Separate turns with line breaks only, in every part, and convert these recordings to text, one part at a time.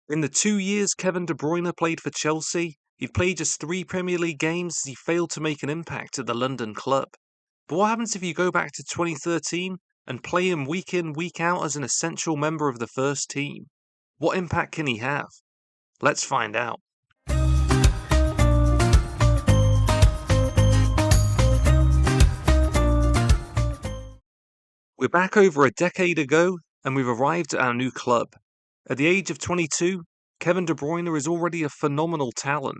In the 2 years Kevin De Bruyne played for Chelsea, he played just 3 Premier League games as he failed to make an impact at the London club. But what happens if you go back to 2013 and play him week in, week out as an essential member of the first team? What impact can he have? Let's find out. We're back over a decade ago, and we've arrived at our new club. At the age of 22, Kevin De Bruyne is already a phenomenal talent.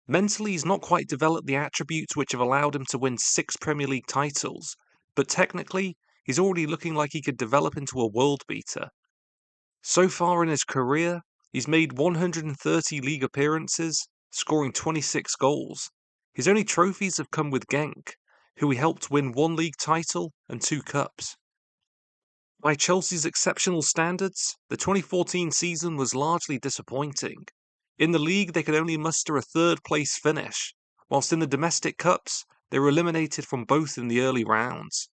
Mentally, he's not quite developed the attributes which have allowed him to win 6 Premier League titles, but technically, he's already looking like he could develop into a world beater. So far in his career, he's made 130 league appearances, scoring 26 goals. His only trophies have come with Genk, who he helped win 1 league title and 2 cups. By Chelsea's exceptional standards, the 2014 season was largely disappointing. In the league, they could only muster a third-place finish, whilst in the domestic cups, they were eliminated from both in the early rounds.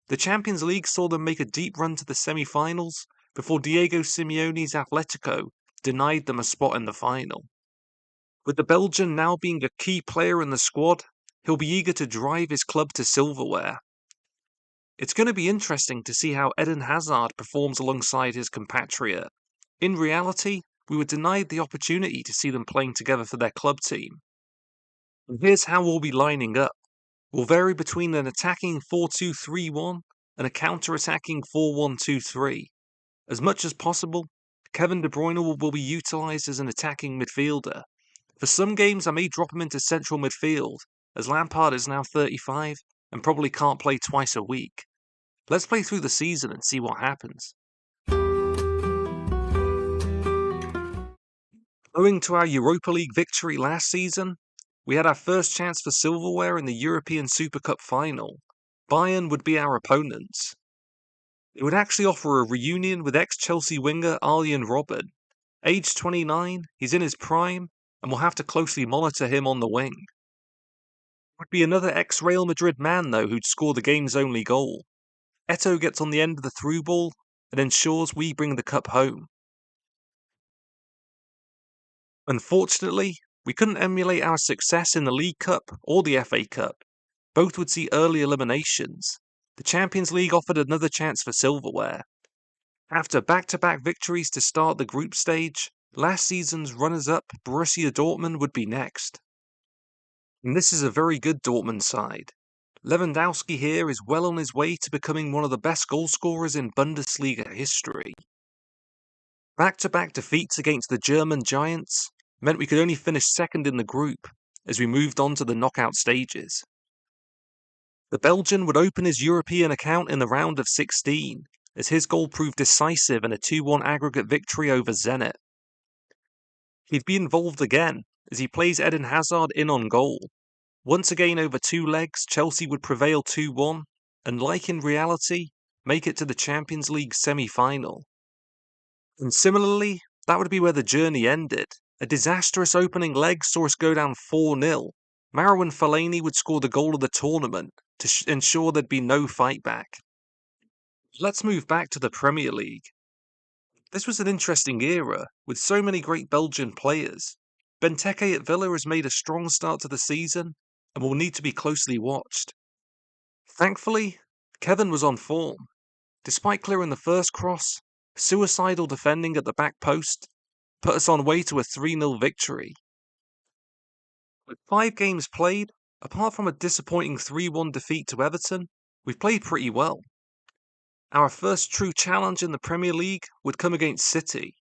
The Champions League saw them make a deep run to the semi-finals before Diego Simeone's Atletico denied them a spot in the final. With the Belgian now being a key player in the squad, he'll be eager to drive his club to silverware. It's going to be interesting to see how Eden Hazard performs alongside his compatriot. In reality, we were denied the opportunity to see them playing together for their club team. And here's how we'll be lining up. We'll vary between an attacking 4-2-3-1 and a counter-attacking 4-1-2-3. As much as possible, Kevin De Bruyne will be utilised as an attacking midfielder. For some games, I may drop him into central midfield, as Lampard is now 35 and probably can't play twice a week. Let's play through the season and see what happens. Owing to our Europa League victory last season, we had our first chance for silverware in the European Super Cup final. Bayern would be our opponents. It would actually offer a reunion with ex-Chelsea winger Arjen Robben. Aged 29, he's in his prime, and we'll have to closely monitor him on the wing. It would be another ex-Real Madrid man, though, who'd score the game's only goal. Eto'o gets on the end of the through ball and ensures we bring the cup home. Unfortunately, we couldn't emulate our success in the League Cup or the FA Cup. Both would see early eliminations. The Champions League offered another chance for silverware. After back-to-back victories to start the group stage, last season's runners-up Borussia Dortmund would be next. And this is a very good Dortmund side. Lewandowski here is well on his way to becoming one of the best goalscorers in Bundesliga history. Back-to-back defeats against the German giants meant we could only finish second in the group as we moved on to the knockout stages. The Belgian would open his European account in the round of 16, as his goal proved decisive in a 2-1 aggregate victory over Zenit. He'd be involved again, as he plays Eden Hazard in on goal. Once again over 2 legs, Chelsea would prevail 2-1, and like in reality, make it to the Champions League semi-final. And similarly, that would be where the journey ended. A disastrous opening leg saw us go down 4-0. Marouane Fellaini would score the goal of the tournament to ensure there'd be no fight back. Let's move back to the Premier League. This was an interesting era, with so many great Belgian players. Benteke at Villa has made a strong start to the season, and will need to be closely watched. Thankfully, Kevin was on form. Despite clearing the first cross, suicidal defending at the back post put us on way to a 3-0 victory. With 5 games played, apart from a disappointing 3-1 defeat to Everton, we've played pretty well. Our first true challenge in the Premier League would come against City.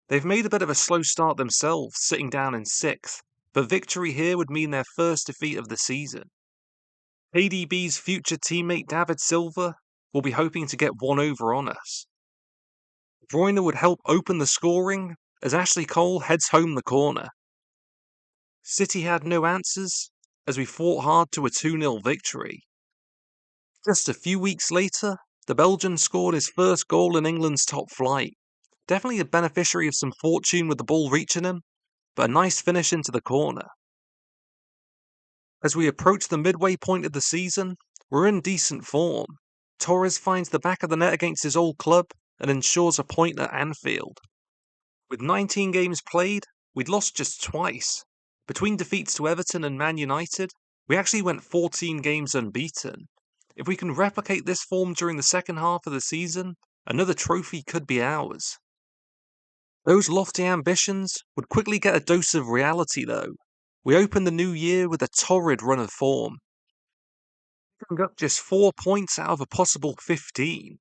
They've made a bit of a slow start themselves, sitting down in 6th, but victory here would mean their first defeat of the season. KDB's future teammate David Silva will be hoping to get one over on us. Bruyne would help open the scoring as Ashley Cole heads home the corner. City had no answers as we fought hard to a 2-0 victory. Just a few weeks later, the Belgian scored his first goal in England's top flight. Definitely a beneficiary of some fortune with the ball reaching him, but a nice finish into the corner. As we approach the midway point of the season, we're in decent form. Torres finds the back of the net against his old club and ensures a point at Anfield. With 19 games played, we'd lost just twice. Between defeats to Everton and Man United, we actually went 14 games unbeaten. If we can replicate this form during the second half of the season, another trophy could be ours. Those lofty ambitions would quickly get a dose of reality though. We opened the new year with a torrid run of form. Picking up just 4 points out of a possible 15.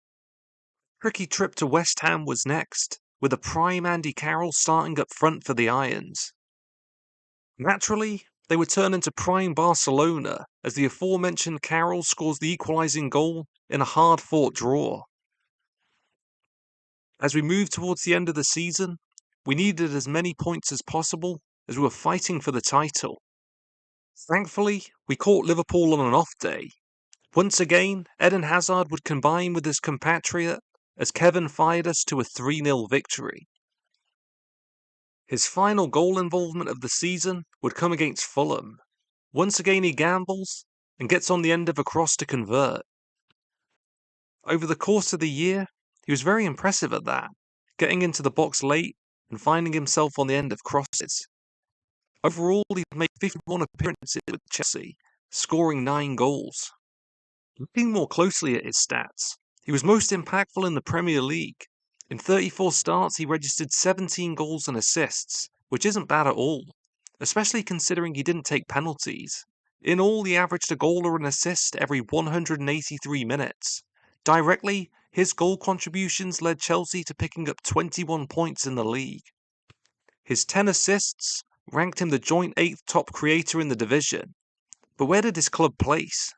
Tricky trip to West Ham was next, with a prime Andy Carroll starting up front for the Irons. Naturally, they would turn into prime Barcelona as the aforementioned Carroll scores the equalising goal in a hard-fought draw. As we moved towards the end of the season, we needed as many points as possible as we were fighting for the title. Thankfully, we caught Liverpool on an off day. Once again, Eden Hazard would combine with his compatriot as Kevin fired us to a 3-0 victory. His final goal involvement of the season would come against Fulham. Once again he gambles and gets on the end of a cross to convert. Over the course of the year, he was very impressive at that, getting into the box late and finding himself on the end of crosses. Overall, he's made 51 appearances with Chelsea, scoring 9 goals. Looking more closely at his stats, he was most impactful in the Premier League. In 34 starts, he registered 17 goals and assists, which isn't bad at all, especially considering he didn't take penalties. In all, he averaged a goal or an assist every 183 minutes. Directly, his goal contributions led Chelsea to picking up 21 points in the league. His 10 assists ranked him the joint 8th top creator in the division. But where did his club place?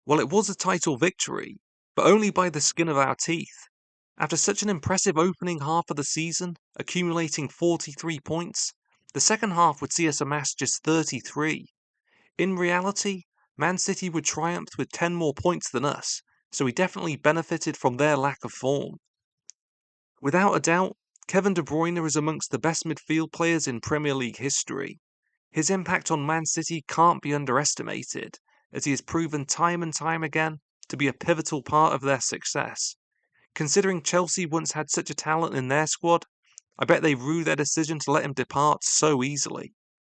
Well, it was a title victory, but only by the skin of our teeth. After such an impressive opening half of the season, accumulating 43 points, the second half would see us amass just 33. In reality, Man City would triumph with 10 more points than us, so we definitely benefited from their lack of form. Without a doubt, Kevin De Bruyne is amongst the best midfield players in Premier League history. His impact on Man City can't be underestimated, as he has proven time and time again to be a pivotal part of their success. Considering Chelsea once had such a talent in their squad, I bet they rue their decision to let him depart so easily.